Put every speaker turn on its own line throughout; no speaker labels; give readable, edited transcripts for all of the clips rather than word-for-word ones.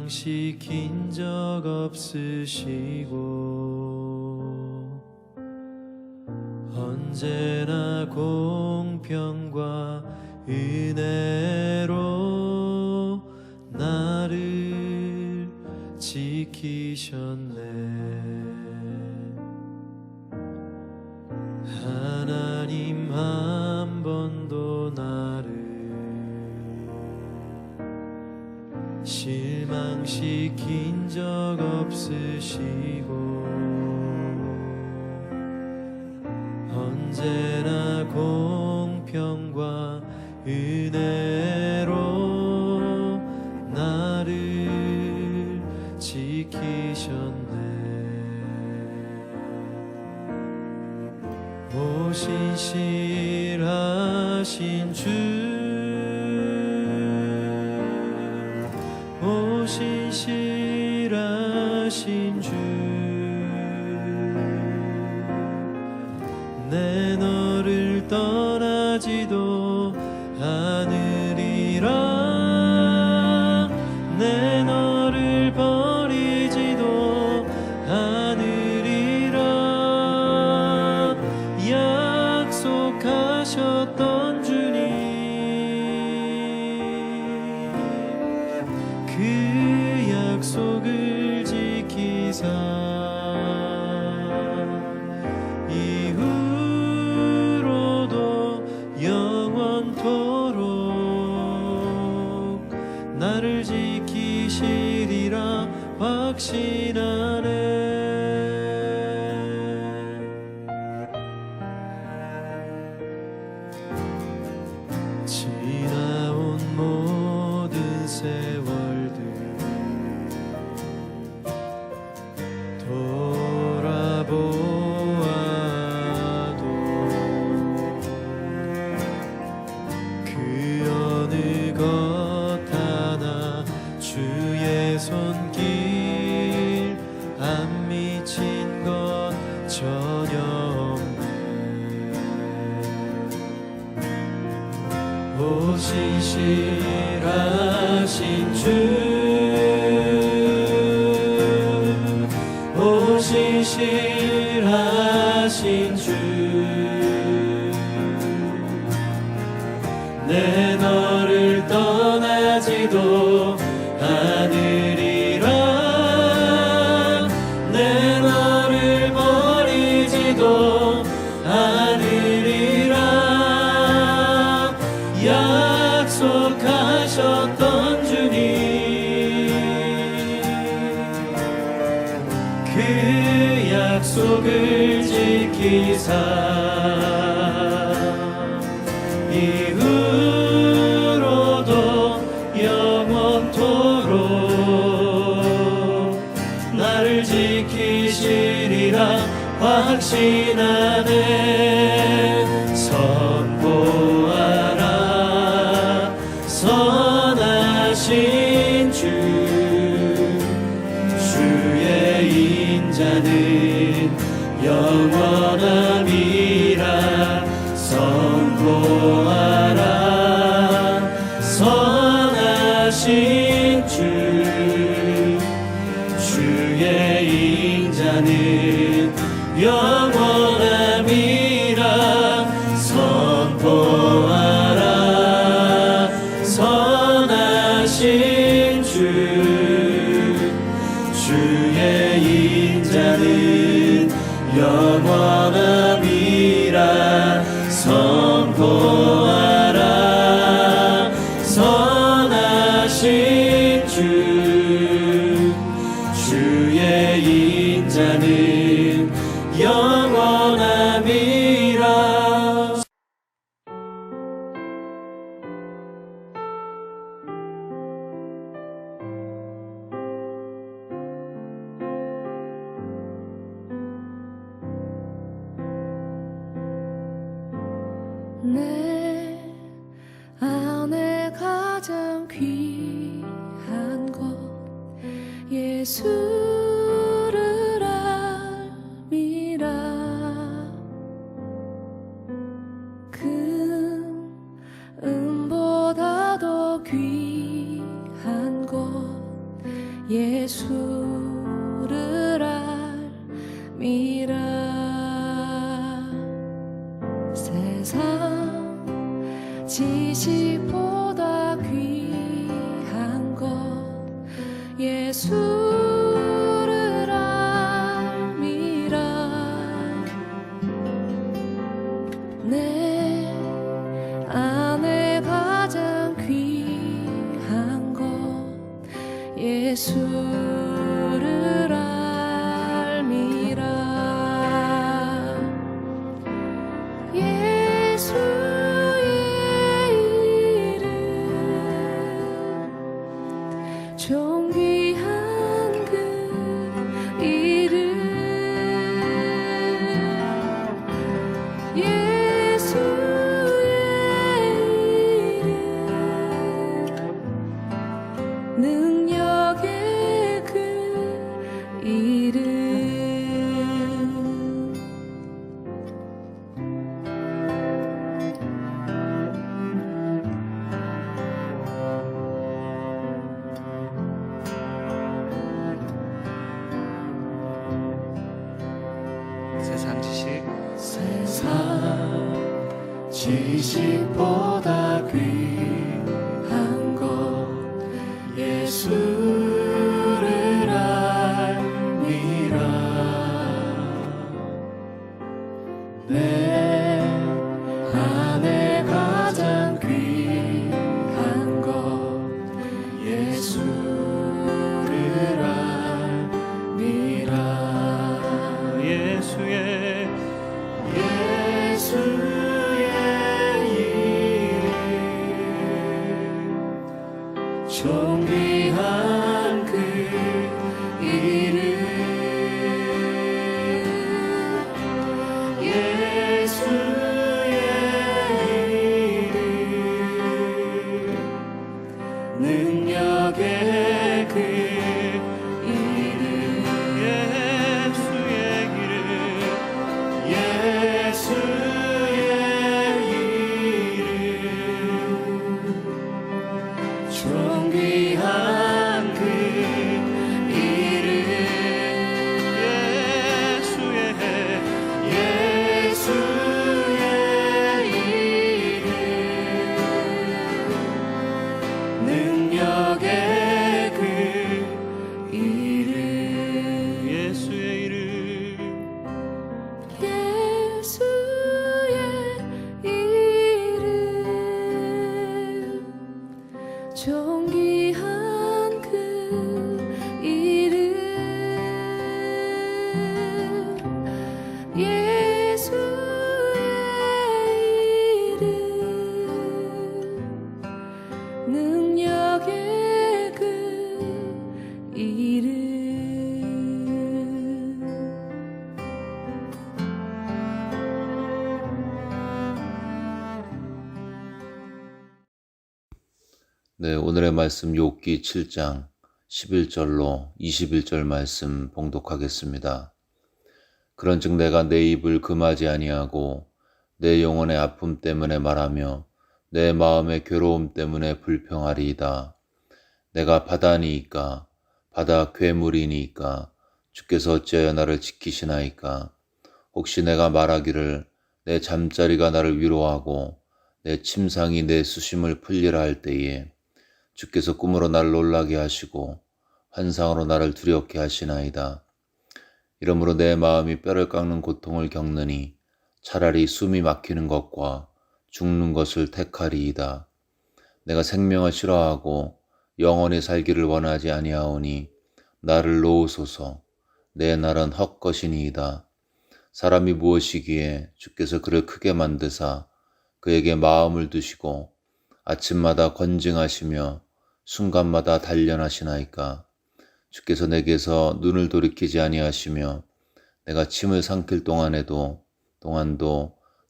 실망시킨 적 없으시고 언제나 공평과 은혜로 나를 지키셨네. 하나님 한 번도 나를 실망시킨 적 없으시고 언제나 공평과 은혜로 나를 지키셨네. 오신실하신 주, 오신실하신 주, 내 너를 떠나지도 않으리라. 내 너를 버리지도 않으리라. 약속하셨던 주님, 그 약속을 지키사 이후로도 영원토록 나를 지키시리라 확신하네. 지나온 모든 세월들 돌아보아도 그 어느 것 하나 주의 손길 안 미친 것 전혀 없네. 오신실하신 주, 오신실하신 주, 내 너를 떠나지도 않으리라. 내 너를 버리지도 않으리라. 약속하셨던 주님, 그 약속을 지키사 이후로도 영원토록 나를 지키시리라 확신하네. 선포하라 선하신 주, 주의 인자는 영원함이라. 선포하라 선하신 주, 주의 인자는 영원함이라. 선포하라 선하신 주, 주의 인자는 영원함이라. 선포하라 선하신 주, 주의 인자는 영원함이라.
내 안에 가장 귀한 것 예수를 알미라. 금보다 더 귀한 것 예수를 알미라. 세상 지식보다 귀한 것 예수를 알미라. 내 안에 가장 귀한 것 예수를 알미라. 예수의 이름 존귀한 그 이름 예수의 이름 능력의 그 이름.
세상 지식
세상 지식보다 귀한 것 예수를 알미라. 내 안에 가장 귀한 것 예수를 알미라.
예수의
이름 존귀한 그 이름 예수의 이름 능력의 그 이름
예수의 이름
예수의 이름 존귀한 그 이름 예수의 이름 능력의 그 이름
예수의 이름
예수의 이름 존귀한 그 이름 예수의 이름 능력의 그 이름.
네, 오늘의 말씀 욥기 7장 11절로 21절 말씀 봉독하겠습니다. 그런즉 내가 내 입을 금하지 아니하고 내 영혼의 아픔 때문에 말하며 내 마음의 괴로움 때문에 불평하리이다. 내가 바다니이까 바다 괴물이니이까 주께서 어찌하여 나를 지키시나이까. 혹시 내가 말하기를 내 잠자리가 나를 위로하고 내 침상이 내 수심을 풀리라 할 때에 주께서 꿈으로 나를 놀라게 하시고 환상으로 나를 두렵게 하시나이다. 이러므로 내 마음이 뼈를 깎는 고통을 겪느니 차라리 숨이 막히는 것과 죽는 것을 택하리이다. 내가 생명을 싫어하고 영원히 살기를 원하지 아니하오니 나를 놓으소서. 내 날은 헛것이니이다. 사람이 무엇이기에 주께서 그를 크게 만드사 그에게 마음을 두시고 아침마다 권징하시며 순간마다 단련하시나이까. 주께서 내게서 눈을 돌이키지 아니하시며 내가 침을 삼킬 동안도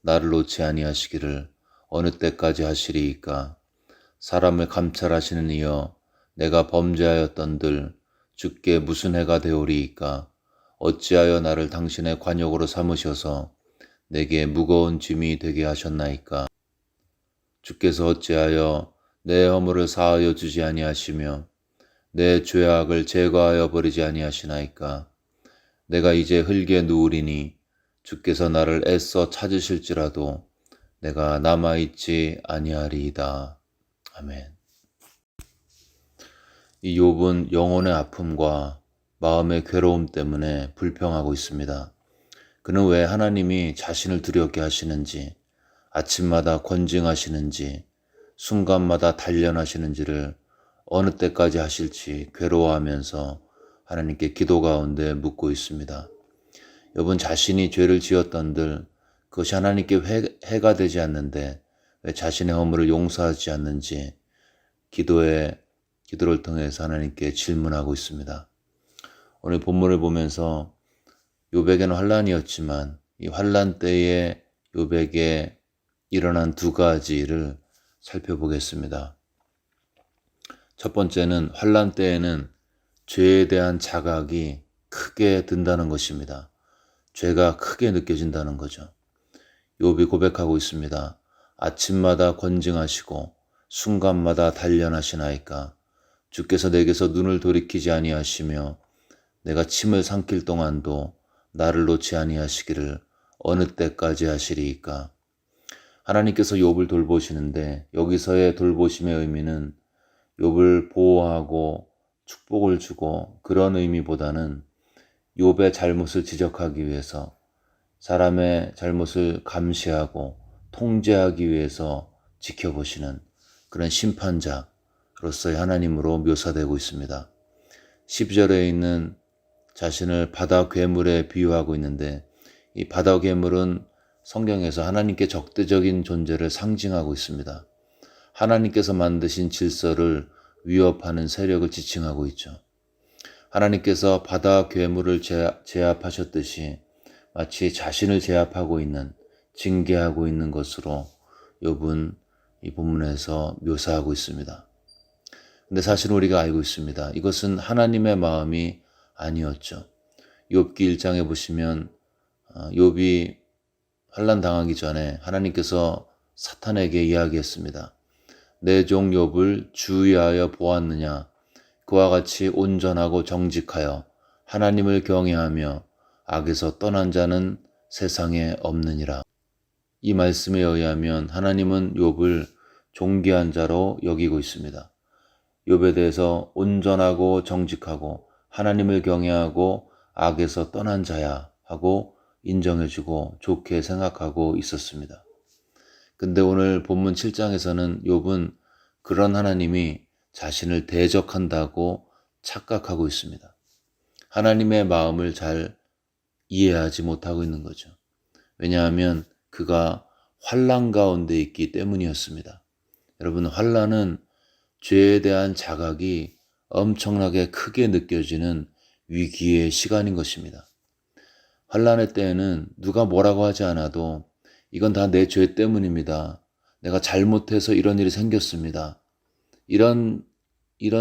나를 놓지 아니하시기를 어느 때까지 하시리이까. 사람을 감찰하시는 이여 내가 범죄하였던들 주께 무슨 해가 되오리이까. 어찌하여 나를 당신의 관역으로 삼으셔서 내게 무거운 짐이 되게 하셨나이까. 주께서 어찌하여 내 허물을 사하여 주지 아니하시며 내 죄악을 제거하여 버리지 아니하시나이까. 내가 이제 흙에 누우리니 주께서 나를 애써 찾으실지라도 내가 남아있지 아니하리이다. 아멘. 이 욥은 영혼의 아픔과 마음의 괴로움 때문에 불평하고 있습니다. 그는 왜 하나님이 자신을 두렵게 하시는지, 아침마다 권징하시는지, 순간마다 단련하시는지를 어느 때까지 하실지 괴로워하면서 하나님께 기도 가운데 묻고 있습니다. 욥은 자신이 죄를 지었던들 그것이 하나님께 해가 되지 않는데 왜 자신의 허물을 용서하지 않는지 기도를 통해서 하나님께 질문하고 있습니다. 오늘 본문을 보면서 욥에게는 환난이었지만 이 환난 때에 욥에게 일어난 두 가지를 살펴보겠습니다. 첫 번째는 환난 때에는 죄에 대한 자각이 크게 든다는 것입니다. 죄가 크게 느껴진다는 거죠. 욥이 고백하고 있습니다. 아침마다 권징하시고 순간마다 단련하시나이까. 주께서 내게서 눈을 돌이키지 아니하시며 내가 침을 삼킬 동안도 나를 놓지 아니하시기를 어느 때까지 하시리이까. 하나님께서 욥을 돌보시는데 여기서의 돌보심의 의미는 욥을 보호하고 축복을 주고 그런 의미보다는 욥의 잘못을 지적하기 위해서 사람의 잘못을 감시하고 통제하기 위해서 지켜보시는 그런 심판자로서의 하나님으로 묘사되고 있습니다. 12절에 있는 자신을 바다 괴물에 비유하고 있는데 이 바다 괴물은 성경에서 하나님께 적대적인 존재를 상징하고 있습니다. 하나님께서 만드신 질서를 위협하는 세력을 지칭하고 있죠. 하나님께서 바다 괴물을 제압하셨듯이 마치 자신을 제압하고 있는, 징계하고 있는 것으로 욥은 이 본문에서 묘사하고 있습니다. 근데 사실 우리가 알고 있습니다. 이것은 하나님의 마음이 아니었죠. 욥기 1장에 보시면 욥이 환난 당하기 전에 하나님께서 사탄에게 이야기했습니다. 내 종 욥을 주의하여 보았느냐? 그와 같이 온전하고 정직하여 하나님을 경외하며 악에서 떠난 자는 세상에 없느니라. 이 말씀에 의하면 하나님은 욥을 존귀한 자로 여기고 있습니다. 욥에 대해서 온전하고 정직하고 하나님을 경외하고 악에서 떠난 자야 하고 인정해주고 좋게 생각하고 있었습니다. 근데 오늘 본문 7장에서는 욥은 그런 하나님이 자신을 대적한다고 착각하고 있습니다. 하나님의 마음을 잘 이해하지 못하고 있는 거죠. 왜냐하면 그가 환난 가운데 있기 때문이었습니다. 여러분, 환난은 죄에 대한 자각이 엄청나게 크게 느껴지는 위기의 시간인 것입니다. 환난의 때에는 누가 뭐라고 하지 않아도 이건 다 내 죄 때문입니다. 내가 잘못해서 이런 일이 생겼습니다. 이런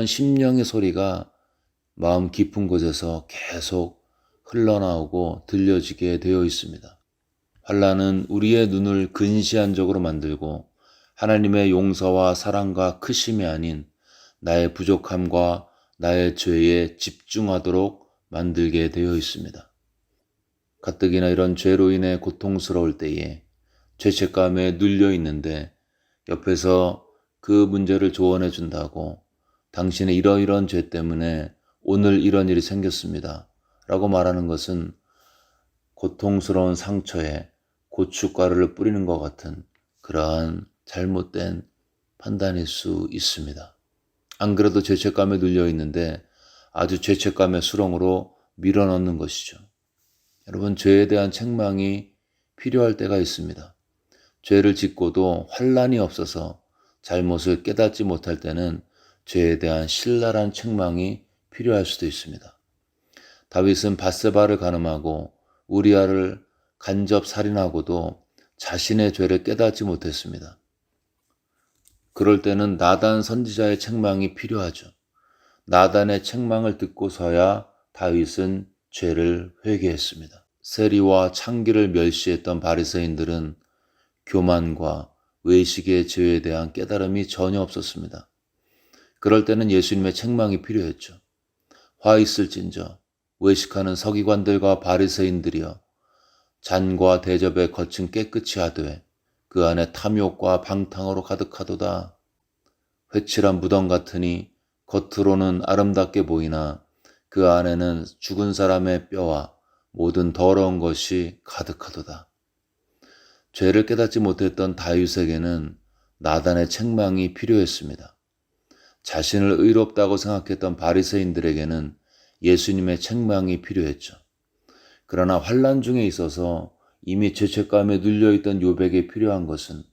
심령의 소리가 마음 깊은 곳에서 계속 흘러나오고 들려지게 되어 있습니다. 환난은 우리의 눈을 근시안적으로 만들고 하나님의 용서와 사랑과 크심이 아닌 나의 부족함과 나의 죄에 집중하도록 만들게 되어 있습니다. 가뜩이나 이런 죄로 인해 고통스러울 때에 죄책감에 눌려 있는데 옆에서 그 문제를 조언해 준다고 당신의 이러이러한 죄 때문에 오늘 이런 일이 생겼습니다 라고 말하는 것은 고통스러운 상처에 고춧가루를 뿌리는 것 같은 그러한 잘못된 판단일 수 있습니다. 안 그래도 죄책감에 눌려 있는데 아주 죄책감의 수렁으로 밀어넣는 것이죠. 여러분, 죄에 대한 책망이 필요할 때가 있습니다. 죄를 짓고도 환난이 없어서 잘못을 깨닫지 못할 때는 죄에 대한 신랄한 책망이 필요할 수도 있습니다. 다윗은 밧세바를 간음하고 우리아를 간접 살인하고도 자신의 죄를 깨닫지 못했습니다. 그럴 때는 나단 선지자의 책망이 필요하죠. 나단의 책망을 듣고서야 다윗은 죄를 회개했습니다. 세리와 창기를 멸시했던 바리새인들은 교만과 외식의 죄에 대한 깨달음이 전혀 없었습니다. 그럴 때는 예수님의 책망이 필요했죠. 화 있을진저 외식하는 서기관들과 바리새인들이여 잔과 대접에 거친 깨끗이 하되 그 안에 탐욕과 방탕으로 가득하도다. 회칠한 무덤 같으니 겉으로는 아름답게 보이나 그 안에는 죽은 사람의 뼈와 모든 더러운 것이 가득하도다. 죄를 깨닫지 못했던 다윗에게는 나단의 책망이 필요했습니다. 자신을 의롭다고 생각했던 바리새인들에게는 예수님의 책망이 필요했죠. 그러나 환난 중에 있어서 이미 죄책감에 눌려있던 욥에게 필요한 것은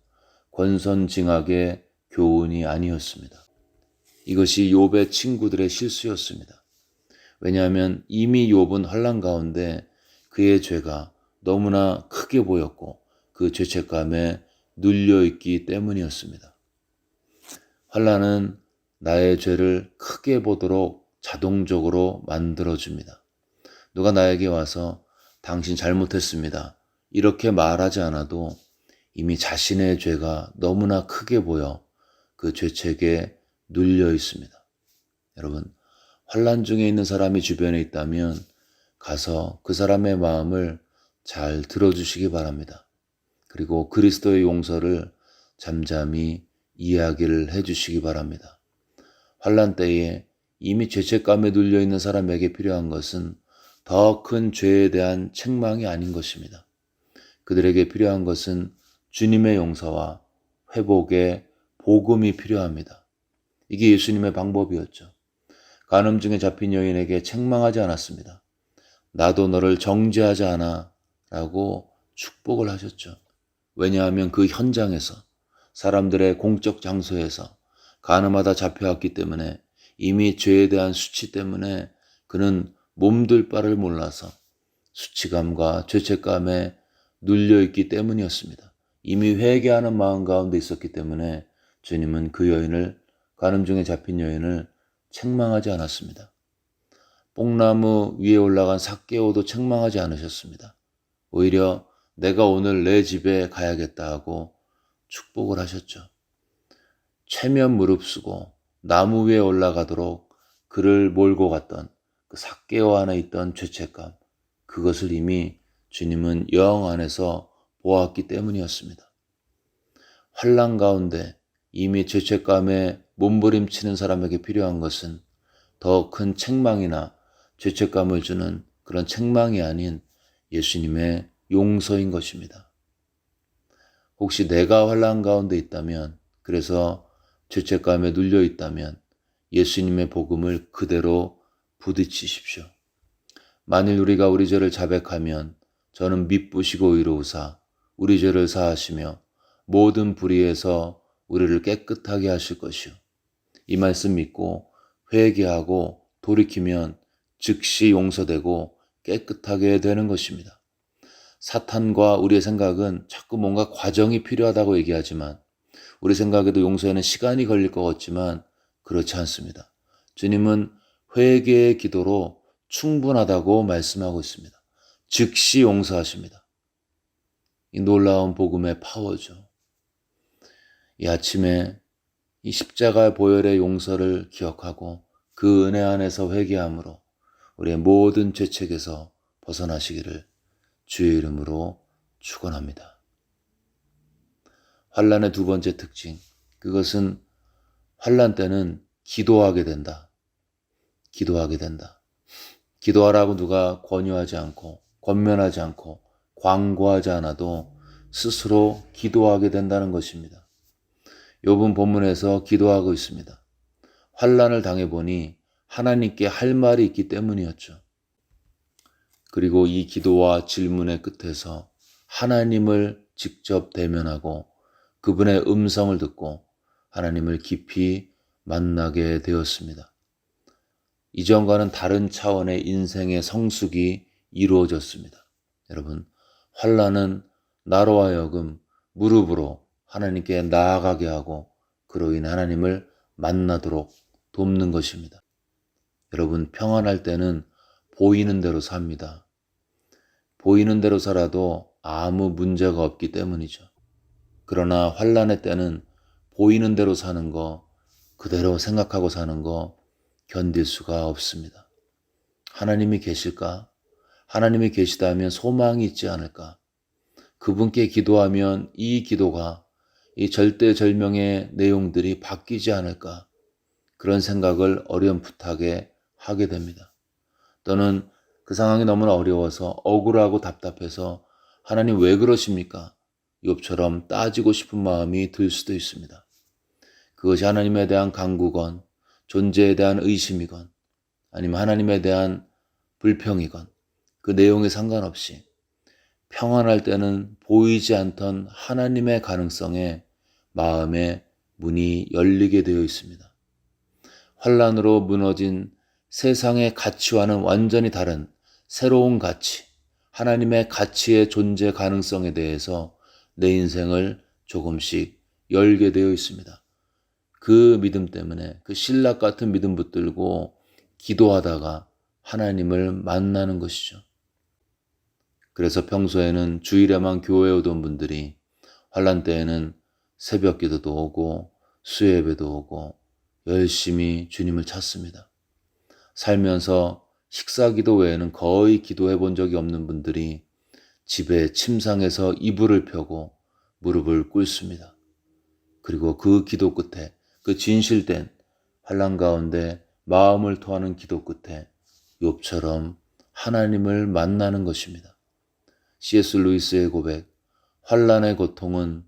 권선징악의 교훈이 아니었습니다. 이것이 욥의 친구들의 실수였습니다. 왜냐하면 이미 욥은 환난 가운데 그의 죄가 너무나 크게 보였고 그 죄책감에 눌려있기 때문이었습니다. 환난은 나의 죄를 크게 보도록 자동적으로 만들어줍니다. 누가 나에게 와서 당신 잘못했습니다. 이렇게 말하지 않아도 이미 자신의 죄가 너무나 크게 보여 그 죄책에 눌려 있습니다. 여러분, 환난 중에 있는 사람이 주변에 있다면 가서 그 사람의 마음을 잘 들어주시기 바랍니다. 그리고 그리스도의 용서를 잠잠히 이야기를 해주시기 바랍니다. 환난 때에 이미 죄책감에 눌려 있는 사람에게 필요한 것은 더 큰 죄에 대한 책망이 아닌 것입니다. 그들에게 필요한 것은 주님의 용서와 회복의 복음이 필요합니다. 이게 예수님의 방법이었죠. 간음증에 잡힌 여인에게 책망하지 않았습니다. 나도 너를 정죄하지 않아 라고 축복을 하셨죠. 왜냐하면 그 현장에서 사람들의 공적 장소에서 간음하다 잡혀왔기 때문에 이미 죄에 대한 수치 때문에 그는 몸둘 바를 몰라서 수치감과 죄책감에 눌려있기 때문이었습니다. 이미 회개하는 마음 가운데 있었기 때문에 주님은 그 여인을, 간음 중에 잡힌 여인을 책망하지 않았습니다. 뽕나무 위에 올라간 삭개오도 책망하지 않으셨습니다. 오히려 내가 오늘 내 집에 가야겠다 하고 축복을 하셨죠. 최면 무릅쓰고 나무 위에 올라가도록 그를 몰고 갔던 그 삭개오 안에 있던 죄책감, 그것을 이미 주님은 영 안에서 보았기 때문이었습니다. 환난 가운데 이미 죄책감에 몸부림치는 사람에게 필요한 것은 더 큰 책망이나 죄책감을 주는 그런 책망이 아닌 예수님의 용서인 것입니다. 혹시 내가 환난 가운데 있다면, 그래서 죄책감에 눌려 있다면 예수님의 복음을 그대로 부딪히십시오. 만일 우리가 우리 죄를 자백하면 저는 미쁘시고 의로우사 우리 죄를 사하시며 모든 불의에서 우리를 깨끗하게 하실 것이요. 이 말씀 믿고 회개하고 돌이키면 즉시 용서되고 깨끗하게 되는 것입니다. 사탄과 우리의 생각은 자꾸 뭔가 과정이 필요하다고 얘기하지만 우리 생각에도 용서에는 시간이 걸릴 것 같지만 그렇지 않습니다. 주님은 회개의 기도로 충분하다고 말씀하고 있습니다. 즉시 용서하십니다. 이 놀라운 복음의 파워죠. 이 아침에 이 십자가 보혈의 용서를 기억하고 그 은혜 안에서 회개함으로 우리의 모든 죄책에서 벗어나시기를 주의 이름으로 축원합니다. 환난의 두 번째 특징, 그것은 환난 때는 기도하게 된다. 기도하게 된다. 기도하라고 누가 권유하지 않고 권면하지 않고 광고하지 않아도 스스로 기도하게 된다는 것입니다. 욥은 본문에서 기도하고 있습니다. 환난을 당해보니 하나님께 할 말이 있기 때문이었죠. 그리고 이 기도와 질문의 끝에서 하나님을 직접 대면하고 그분의 음성을 듣고 하나님을 깊이 만나게 되었습니다. 이전과는 다른 차원의 인생의 성숙이 이루어졌습니다. 여러분, 환난은 나로 하여금 무릎으로 하나님께 나아가게 하고 그로 인해 하나님을 만나도록 돕는 것입니다. 여러분, 평안할 때는 보이는 대로 삽니다. 보이는 대로 살아도 아무 문제가 없기 때문이죠. 그러나 환난의 때는 보이는 대로 사는 거, 그대로 생각하고 사는 거 견딜 수가 없습니다. 하나님이 계실까? 하나님이 계시다면 소망이 있지 않을까? 그분께 기도하면 이 기도가 이 절대절명의 내용들이 바뀌지 않을까? 그런 생각을 어렴풋하게 하게 됩니다. 또는 그 상황이 너무나 어려워서 억울하고 답답해서 하나님 왜 그러십니까? 욥처럼 따지고 싶은 마음이 들 수도 있습니다. 그것이 하나님에 대한 간구건, 존재에 대한 의심이건, 아니면 하나님에 대한 불평이건, 그 내용에 상관없이 평안할 때는 보이지 않던 하나님의 가능성에 마음의 문이 열리게 되어 있습니다. 환난으로 무너진 세상의 가치와는 완전히 다른 새로운 가치, 하나님의 가치의 존재 가능성에 대해서 내 인생을 조금씩 열게 되어 있습니다. 그 믿음 때문에 그 신락 같은 믿음 붙들고 기도하다가 하나님을 만나는 것이죠. 그래서 평소에는 주일에만 교회에 오던 분들이 환난 때에는 새벽 기도도 오고 수요예배도 오고 열심히 주님을 찾습니다. 살면서 식사기도 외에는 거의 기도해 본 적이 없는 분들이 집에 침상에서 이불을 펴고 무릎을 꿇습니다. 그리고 그 기도 끝에, 그 진실된 환난 가운데 마음을 토하는 기도 끝에 욥처럼 하나님을 만나는 것입니다. C.S. 루이스의 고백, 환난의 고통은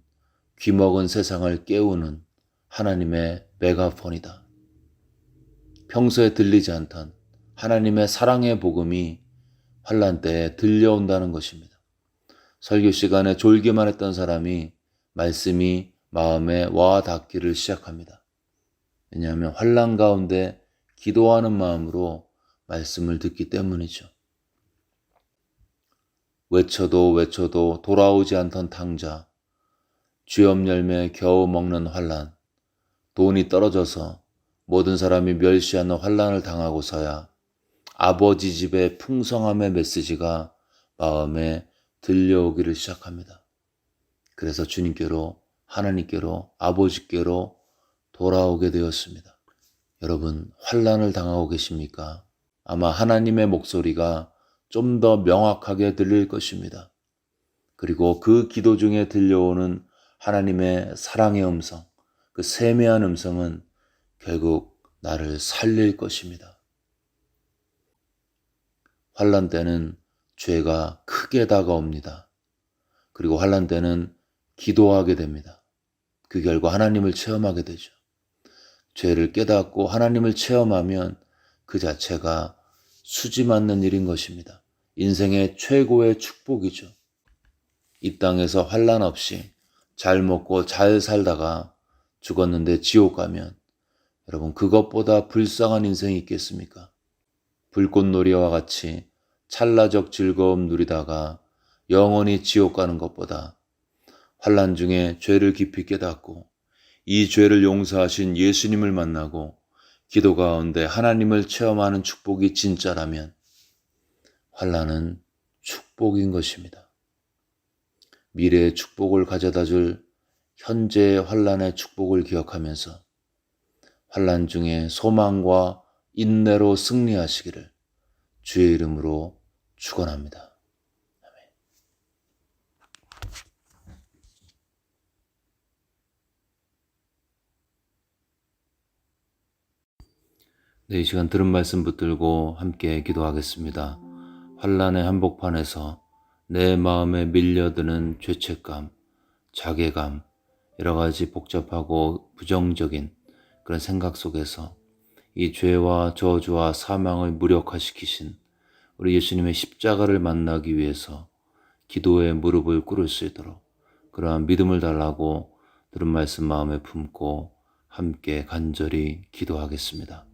귀먹은 세상을 깨우는 하나님의 메가폰이다. 평소에 들리지 않던 하나님의 사랑의 복음이 환난 때에 들려온다는 것입니다. 설교 시간에 졸기만 했던 사람이 말씀이 마음에 와 닿기를 시작합니다. 왜냐하면 환난 가운데 기도하는 마음으로 말씀을 듣기 때문이죠. 외쳐도 돌아오지 않던 탕자, 쥐업 열매 겨우 먹는 환난, 돈이 떨어져서 모든 사람이 멸시하는 환난을 당하고서야 아버지 집의 풍성함의 메시지가 마음에 들려오기를 시작합니다. 그래서 주님께로, 하나님께로, 아버지께로 돌아오게 되었습니다. 여러분, 환난을 당하고 계십니까? 아마 하나님의 목소리가 좀 더 명확하게 들릴 것입니다. 그리고 그 기도 중에 들려오는 하나님의 사랑의 음성, 그 세미한 음성은 결국 나를 살릴 것입니다. 환난 때는 죄가 크게 다가옵니다. 그리고 환난 때는 기도하게 됩니다. 그 결과 하나님을 체험하게 되죠. 죄를 깨닫고 하나님을 체험하면 그 자체가 수지 맞는 일인 것입니다. 인생의 최고의 축복이죠. 이 땅에서 환난 없이 잘 먹고 잘 살다가 죽었는데 지옥 가면 여러분 그것보다 불쌍한 인생이 있겠습니까? 불꽃놀이와 같이 찰나적 즐거움 누리다가 영원히 지옥 가는 것보다 환난 중에 죄를 깊이 깨닫고 이 죄를 용서하신 예수님을 만나고 기도 가운데 하나님을 체험하는 축복이 진짜라면 환난은 축복인 것입니다. 미래의 축복을 가져다 줄 현재의 환난의 축복을 기억하면서 환난 중에 소망과 인내로 승리하시기를 주의 이름으로 축원합니다. 네, 이 시간 들은 말씀 붙들고 함께 기도하겠습니다. 환난의 한복판에서 내 마음에 밀려드는 죄책감, 자괴감, 여러 가지 복잡하고 부정적인 그런 생각 속에서 이 죄와 저주와 사망을 무력화시키신 우리 예수님의 십자가를 만나기 위해서 기도에 무릎을 꿇을 수 있도록 그러한 믿음을 달라고 들은 말씀 마음에 품고 함께 간절히 기도하겠습니다.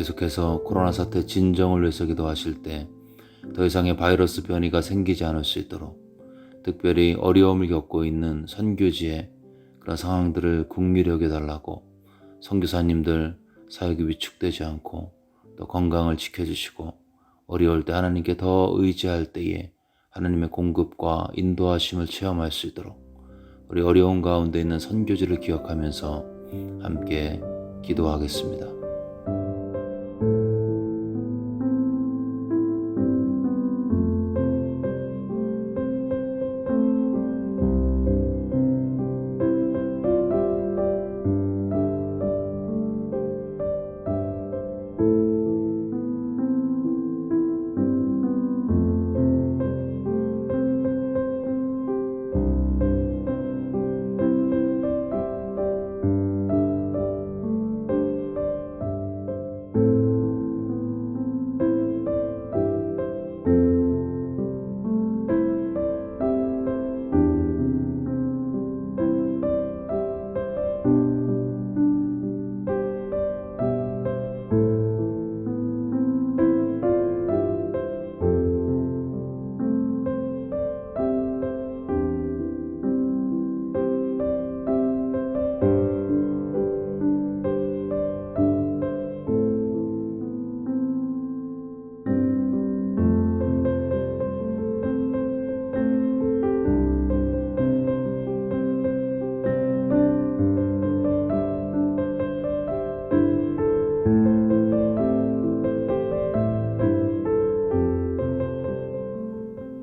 계속해서 코로나 사태 진정을 위해서 기도하실 때 더 이상의 바이러스 변이가 생기지 않을 수 있도록, 특별히 어려움을 겪고 있는 선교지의 그런 상황들을 긍휼히 여겨달라고, 선교사님들 사역이 위축되지 않고 또 건강을 지켜주시고, 어려울 때 하나님께 더 의지할 때에 하나님의 공급과 인도하심을 체험할 수 있도록 우리 어려운 가운데 있는 선교지를 기억하면서 함께 기도하겠습니다.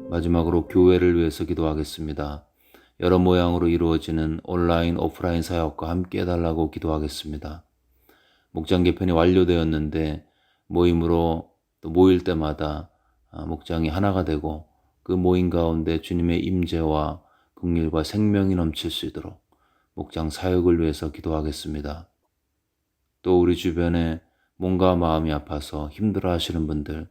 마지막으로 교회를 위해서 기도하겠습니다. 여러 모양으로 이루어지는 온라인, 오프라인 사역과 함께 해달라고 기도하겠습니다. 목장 개편이 완료되었는데 모임으로 또 모일 때마다 목장이 하나가 되고 그 모임 가운데 주님의 임재와 긍휼과 생명이 넘칠 수 있도록 목장 사역을 위해서 기도하겠습니다. 또 우리 주변에 몸과 마음이 아파서 힘들어 하시는 분들,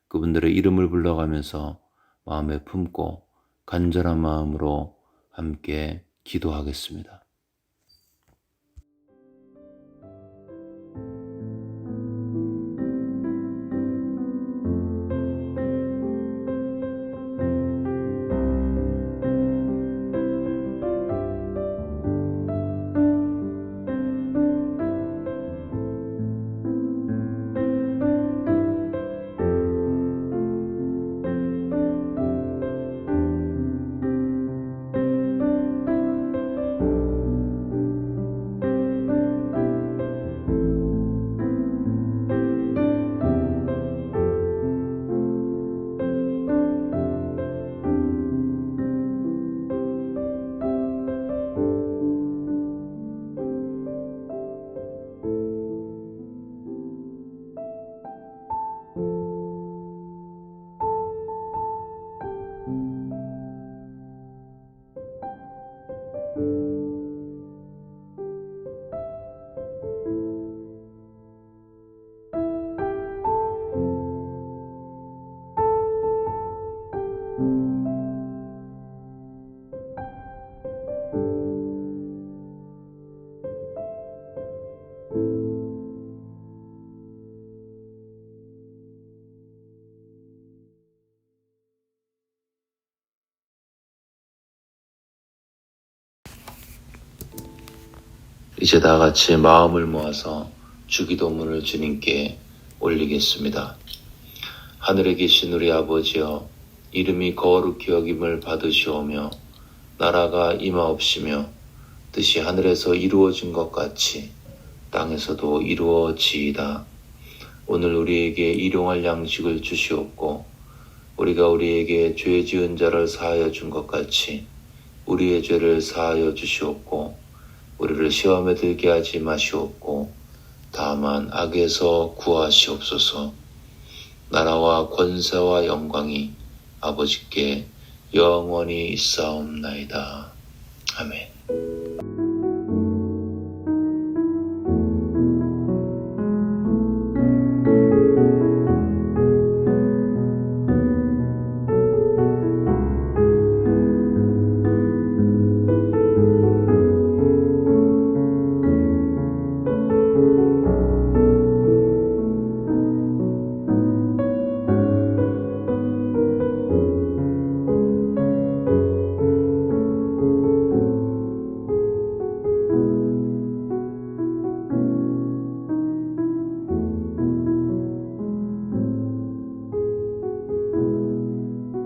그분들의 이름을 불러가면서 마음에 품고 간절한 마음으로 함께 기도하겠습니다. 이제 다 같이 마음을 모아서 주기도문을 주님께 올리겠습니다. 하늘에 계신 우리 아버지여, 이름이 거룩히 여김을 받으시오며 나라가 임하옵시며 뜻이 하늘에서 이루어진 것 같이 땅에서도 이루어지이다. 오늘 우리에게 일용할 양식을 주시옵고 우리가 우리에게 죄 지은 자를 사하여 준 것 같이 우리의 죄를 사하여 주시옵고 우리를 시험에 들게 하지 마시옵고 다만 악에서 구하시옵소서. 나라와 권세와 영광이 아버지께 영원히 있사옵나이다. 아멘.